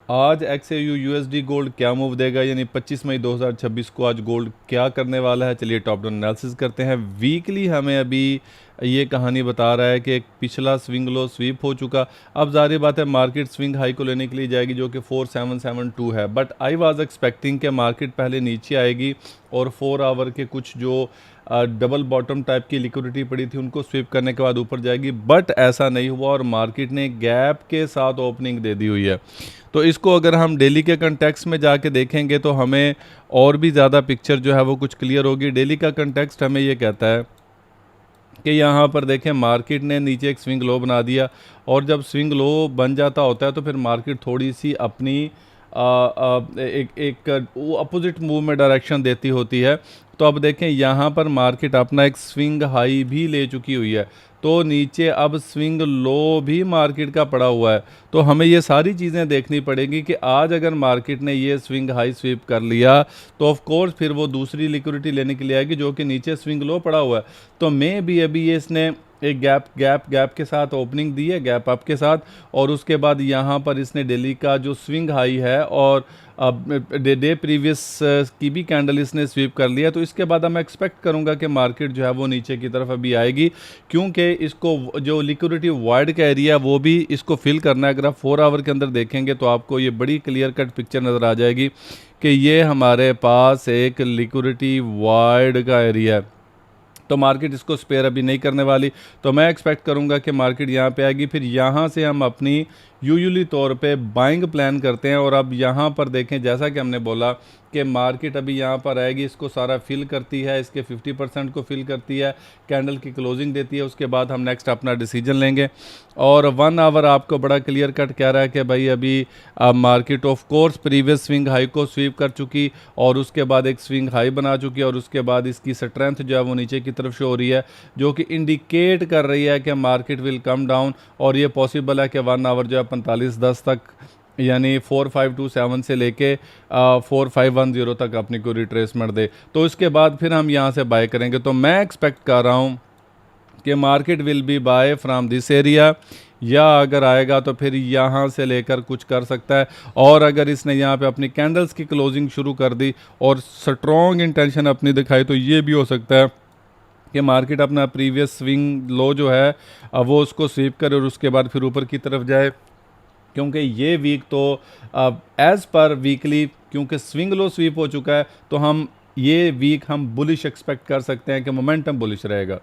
आज XAU USD gold क्या move देगा, यानी 25 मई 2026 को आज गोल्ड क्या करने वाला है। चलिए टॉप डाउन एनालिसिस करते हैं। वीकली हमें अभी ये कहानी बता रहा है कि एक पिछला स्विंग लो स्वीप हो चुका। अब जारी बात है मार्केट स्विंग हाई को लेने के लिए जाएगी जो कि 4772 है, बट आई वाज एक्सपेक्टिंग कि मार्केट पहले नीचे आएगी और 4 आवर के कुछ जो डबल बॉटम टाइप की लिक्विडिटी पड़ी थी उनको स्वीप करने के बाद ऊपर जाएगी, बट ऐसा नहीं हुआ और मार्केट ने गैप के साथ ओपनिंग दे दी हुई है। तो इसको अगर हम डेली के कंटेक्स्ट में जाके देखेंगे तो हमें और भी ज़्यादा पिक्चर जो है वो कुछ क्लियर होगी। डेली का कंटेक्स्ट हमें ये कहता है कि यहाँ पर देखें मार्केट ने नीचे एक स्विंग लो बना दिया और जब स्विंग लो बन जाता होता है तो फिर मार्केट थोड़ी सी अपनी एक अपोजिट मूव में डायरेक्शन देती होती है। तो अब देखें यहाँ पर मार्केट अपना एक स्विंग हाई भी ले चुकी हुई है, तो नीचे अब स्विंग लो भी मार्केट का पड़ा हुआ है। तो हमें ये सारी चीज़ें देखनी पड़ेगी कि आज अगर मार्केट ने ये स्विंग हाई स्वीप कर लिया तो ऑफ कोर्स फिर वो दूसरी लिक्विडिटी लेने के लिए आएगी जो कि नीचे स्विंग लो पड़ा हुआ है। तो मे भी अभी ये इसने एक गैप के साथ ओपनिंग दी है, गैप अप के साथ, और उसके बाद यहाँ पर इसने डेली का जो स्विंग हाई है और डे प्रीवियस की भी कैंडल इसने स्वीप कर लिया। तो इसके बाद मैं एक्सपेक्ट करूंगा कि मार्केट जो है वो नीचे की तरफ अभी आएगी, क्योंकि इसको जो लिक्विडिटी वाइड का एरिया है वो भी इसको फिल करना है। अगर आप 4 आवर के अंदर देखेंगे तो आपको ये बड़ी क्लियर कट पिक्चर नज़र आ जाएगी कि ये हमारे पास एक लिक्विडिटी वाइड का एरिया है, तो मार्केट इसको स्पेयर अभी नहीं करने वाली। तो मैं एक्सपेक्ट करूंगा कि मार्केट यहाँ पे आएगी, फिर यहाँ से हम अपनी यूजुअली तौर पे बाइंग प्लान करते हैं। और अब यहाँ पर देखें जैसा कि हमने बोला कि मार्केट अभी यहाँ पर आएगी, इसको सारा फिल करती है, इसके 50% को फिल करती है, कैंडल की क्लोजिंग देती है, उसके बाद हम नेक्स्ट अपना डिसीजन लेंगे। और 1 आवर आपको बड़ा क्लियर कट कह रहा है कि भाई अभी market of course previous swing high को स्वीप कर चुकी और उसके बाद एक स्विंग हाई बना चुकी और उसके बाद इसकी स्ट्रेंथ जो है वो नीचे की तरफ शो हो रही है, जो कि इंडिकेट कर रही है कि मार्केट विल कम डाउन। और ये पॉसिबल है कि 1 आवर जो है 4510 तक, यानी 4527 से लेके 4510 तक अपनी को रिट्रेसमेंट दे, तो इसके बाद फिर हम यहाँ से बाय करेंगे। तो मैं एक्सपेक्ट कर रहा हूँ कि market will be buy from this area, या अगर आएगा तो फिर यहाँ से लेकर कुछ कर सकता है। और अगर इसने यहाँ पे अपनी कैंडल्स की क्लोजिंग शुरू कर दी और स्ट्रॉन्ग इंटेंशन अपनी दिखाई तो ये भी हो सकता है कि मार्केट अपना प्रीवियस स्विंग लो जो है वो उसको स्वीप करे और उसके बाद फिर ऊपर की तरफ जाए, क्योंकि ये वीक तो एज़ पर वीकली क्योंकि स्विंग लो स्वीप हो चुका है, तो हम ये वीक हम बुलिश एक्सपेक्ट कर सकते हैं कि मोमेंटम बुलिश रहेगा।